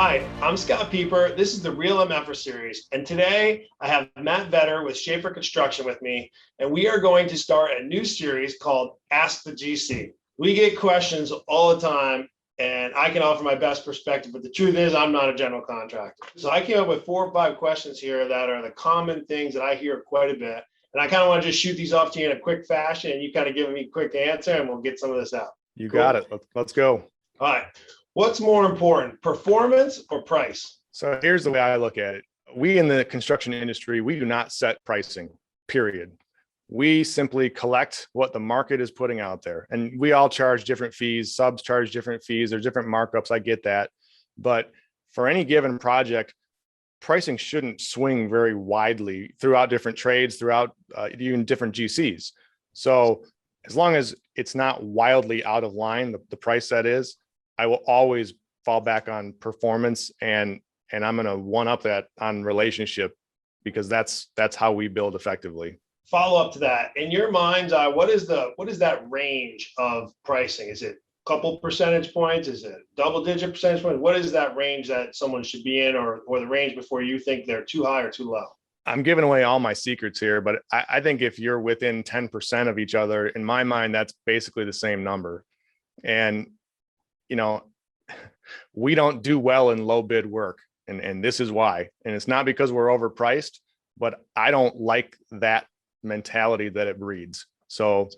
Hi, I'm Scott Peper. This is the Real MFer series, and today I have Matt Vetter with Schafer Construction with me, and we are going to start a new series called Ask the GC. We get questions all the time, and I can offer my best perspective, but the truth is I'm not a general contractor. So I came up with 4 or 5 questions here that are the common things that I hear quite a bit, and I kind of want to just shoot these off to you in a quick fashion, and you kind of give me a quick answer, and we'll get some of this out. You got it. Let's go. All right. What's more important, performance or price? So here's the way I look at it. We in the construction industry, we do not set pricing, period. We simply collect what the market is putting out there. And we all charge different fees, subs charge different fees, there's different markups, I get that. But for any given project, pricing shouldn't swing very widely throughout different trades, throughout even different GCs. So as long as it's not wildly out of line, the price that is, I will always fall back on performance, and I'm going to one up that on relationship, because that's how we build effectively. Follow up to that. In your mind's eye, what is that range of pricing? Is it a couple percentage points? Is it double-digit percentage points? What is that range that someone should be in, or the range before you think they're too high or too low? I'm giving away all my secrets here, but I think if you're within 10% of each other, in my mind, that's basically the same number. And we don't do well in low bid work. And this is why. And it's not because we're overpriced, but I don't like that mentality that it breeds. So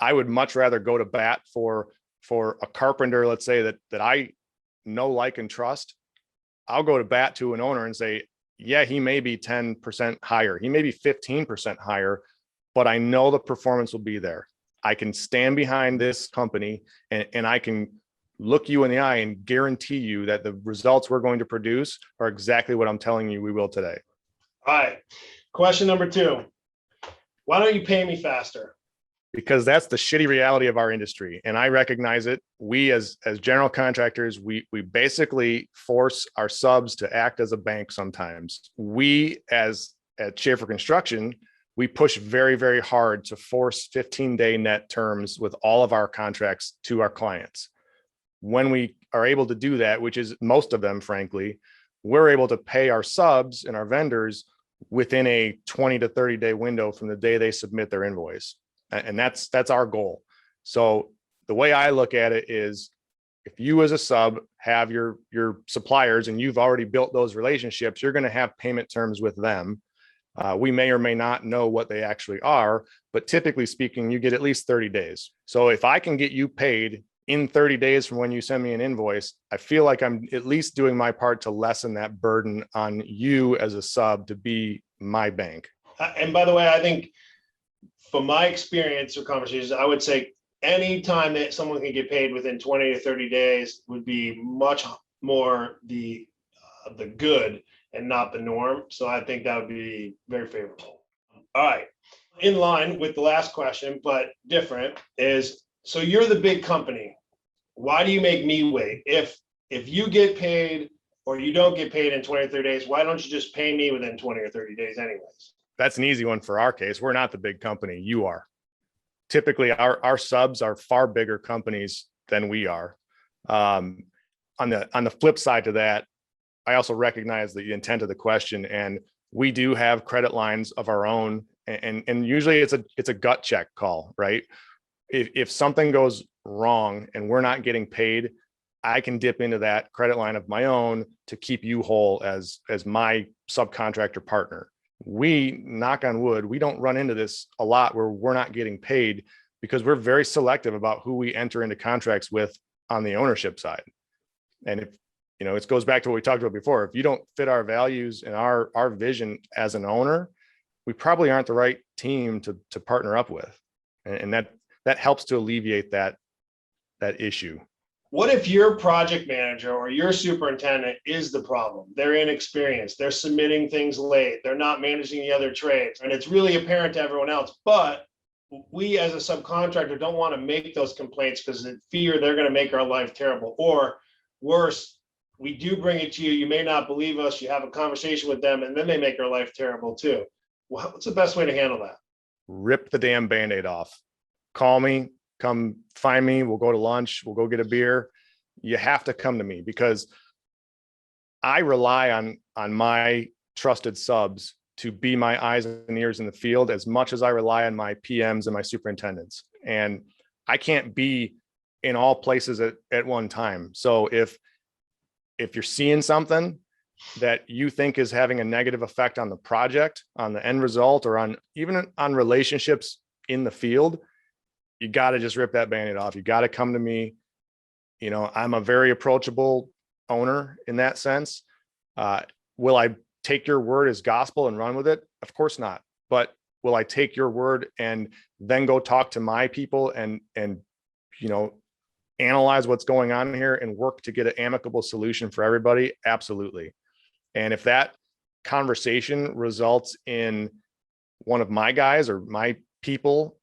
I would much rather go to bat for a carpenter, let's say that I know, like, and trust. I'll go to bat to an owner and say, yeah, he may be 10% higher. He may be 15% higher, but I know the performance will be there. I can stand behind this company and I can look you in the eye and guarantee you that the results we're going to produce are exactly what I'm telling you we will today. All right. Question number 2. Why don't you pay me faster? Because that's the shitty reality of our industry. And I recognize it. We as general contractors, we basically force our subs to act as a bank sometimes. We at Schafer Construction, we push very, very hard to force 15-day net terms with all of our contracts to our clients. When we are able to do that, which is most of them, frankly, we're able to pay our subs and our vendors within a 20 to 30-day window from the day they submit their invoice. And that's our goal. So the way I look at it is, if you as a sub have your suppliers and you've already built those relationships, you're going to have payment terms with them. We may or may not know what they actually are, but typically speaking, you get at least 30 days. So if I can get you paid in 30 days from when you send me an invoice, I feel like I'm at least doing my part to lessen that burden on you as a sub to be my bank. And by the way, I think from my experience or conversations, I would say any time that someone can get paid within 20 to 30 days would be much more the good and not the norm. So I think that would be very favorable. All right. In line with the last question, but different, is, so you're the big company. Why do you make me wait? If you get paid or you don't get paid in 20 or 30 days, why don't you just pay me within 20 or 30 days anyways? That's an easy one for our case. We're not the big company. You are. Typically, our subs are far bigger companies than we are. On the flip side to that, I also recognize the intent of the question, and we do have credit lines of our own. And usually it's a gut check call, right? If something goes wrong and we're not getting paid, I can dip into that credit line of my own to keep you whole as my subcontractor partner. We, knock on wood, we don't run into this a lot where we're not getting paid, because we're very selective about who we enter into contracts with on the ownership side. And if it goes back to what we talked about before, if you don't fit our values and our vision as an owner, we probably aren't the right team to partner up with. And that helps to alleviate that issue. What if your project manager or your superintendent is the problem? They're inexperienced, they're submitting things late, they're not managing the other trades, and it's really apparent to everyone else. But we as a subcontractor don't want to make those complaints because in fear they're going to make our life terrible. Or worse, we do bring it to you, you may not believe us, you have a conversation with them, and then they make our life terrible too. What's the best way to handle that? Rip the damn Band-Aid off. Call me, come find me. We'll go to lunch. We'll go get a beer. You have to come to me, because I rely on my trusted subs to be my eyes and ears in the field as much as I rely on my PMs and my superintendents. And I can't be in all places at one time. So if you're seeing something that you think is having a negative effect on the project, on the end result, or on even on relationships in the field, you got to just rip that Band-Aid off. You got to come to me. You know, I'm a very approachable owner in that sense. Will I take your word as gospel and run with it? Of course not. But will I take your word and then go talk to my people and you know, analyze what's going on here and work to get an amicable solution for everybody? Absolutely. And if that conversation results in one of my guys or my people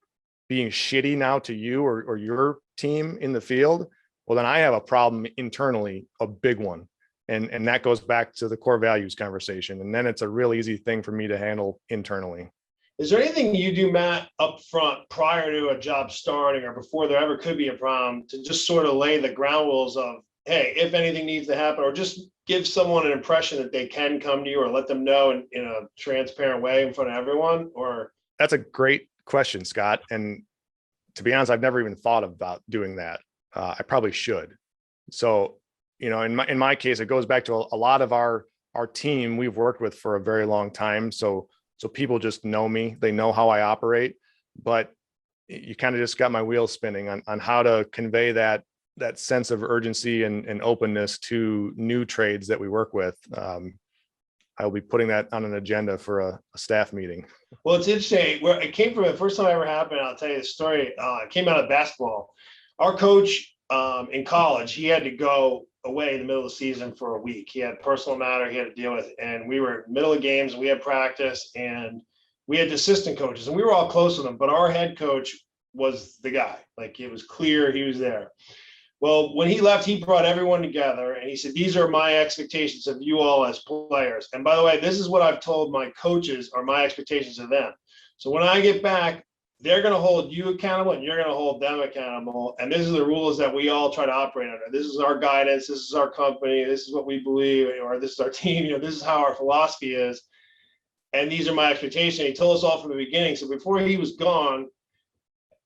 being shitty now to you or your team in the field, well, then I have a problem internally, a big one. And that goes back to the core values conversation. And then it's a real easy thing for me to handle internally. Is there anything you do, Matt, up front prior to a job starting or before there ever could be a problem to just sort of lay the ground rules of, hey, if anything needs to happen, or just give someone an impression that they can come to you, or let them know in a transparent way in front of everyone? Or that's a great question, Scott. And to be honest, I've never even thought about doing that. I probably should. So, you know, in my case, it goes back to a lot of our team we've worked with for a very long time. So people just know me, they know how I operate, but you kind of just got my wheels spinning on how to convey that sense of urgency and openness to new trades that we work with. I'll be putting that on an agenda for a staff meeting. Well, it's interesting. Where it came from, the first time it ever happened, I'll tell you the story. It came out of basketball. Our coach in college, he had to go away in the middle of the season for a week. He had a personal matter he had to deal with, and we were middle of games and we had practice, and we had the assistant coaches, and we were all close with them, but our head coach was the guy. Like, it was clear he was there. Well, when he left, he brought everyone together and he said, these are my expectations of you all as players. And by the way, this is what I've told my coaches are my expectations of them. So when I get back, they're going to hold you accountable and you're going to hold them accountable. And this is the rules that we all try to operate under. This is our guidance. This is our company. This is what we believe, or this is our team. You know, this is how our philosophy is. And these are my expectations. He told us all from the beginning. So before he was gone,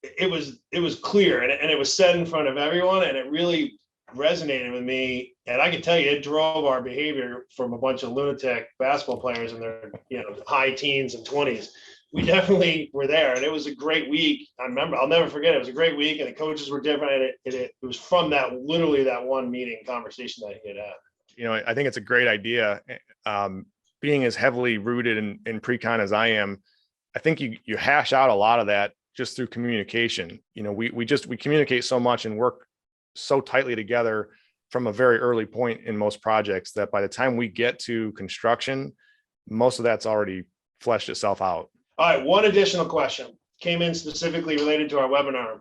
it was clear and it was said in front of everyone, and it really resonated with me. And I can tell you, it drove our behavior from a bunch of lunatic basketball players in their, you know, high teens and 20s. We definitely were there, and it was a great week. I remember, I'll never forget it. It was a great week, and the coaches were different. And it was from literally that one meeting conversation that he had had. You know, I think it's a great idea. Being as heavily rooted in pre-con as I am, I think you hash out a lot of that just through communication. You know, we communicate so much and work so tightly together from a very early point in most projects that by the time we get to construction, most of that's already fleshed itself out. All right, one additional question came in specifically related to our webinar,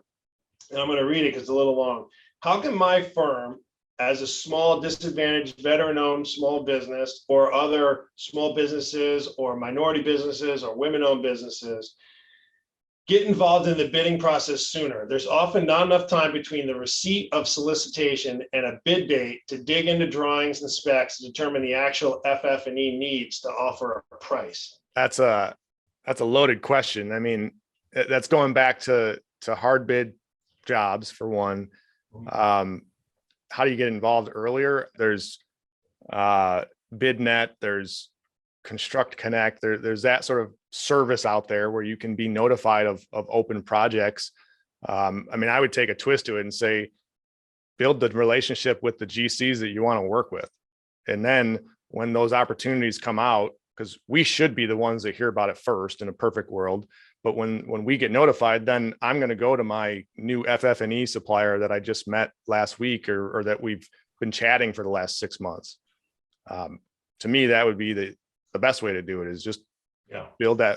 and I'm going to read it because it's a little long. How can my firm, as a small disadvantaged veteran-owned small business, or other small businesses or minority businesses or women-owned businesses, get involved in the bidding process sooner? There's often not enough time between the receipt of solicitation and a bid date to dig into drawings and specs to determine the actual FF&E needs to offer a price. That's a loaded question. I mean, that's going back to hard bid jobs for one. How do you get involved earlier? There's BidNet, there's Construct Connect, there's that sort of service out there where you can be notified of open projects. I mean, I would take a twist to it and say, build the relationship with the GCs that you want to work with. And then when those opportunities come out, because we should be the ones that hear about it first in a perfect world. But when we get notified, then I'm going to go to my new FF&E supplier that I just met last week or that we've been chatting for the last 6 months. To me, that would be the best way to do it, is just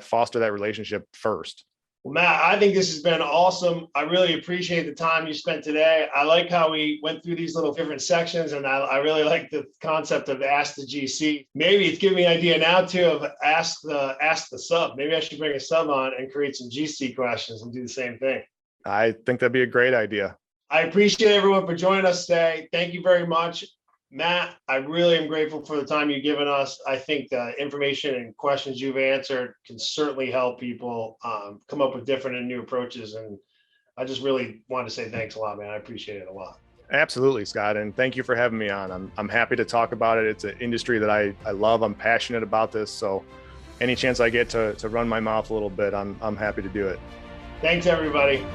foster that relationship first. Well, Matt, I think this has been awesome. I really appreciate the time you spent today. I like how we went through these little different sections, and I really like the concept of Ask the GC. Maybe it's giving me an idea now too of ask the sub. Maybe I should bring a sub on and create some GC questions and do the same thing. I think that'd be a great idea. I appreciate everyone for joining us today. Thank you very much. Matt, I really am grateful for the time you've given us. I think the information and questions you've answered can certainly help people come up with different and new approaches. And I just really want to say thanks a lot, man. I appreciate it a lot. Absolutely, Scott. And thank you for having me on. I'm happy to talk about it. It's an industry that I love. I'm passionate about this. So any chance I get to run my mouth a little bit, I'm happy to do it. Thanks, everybody.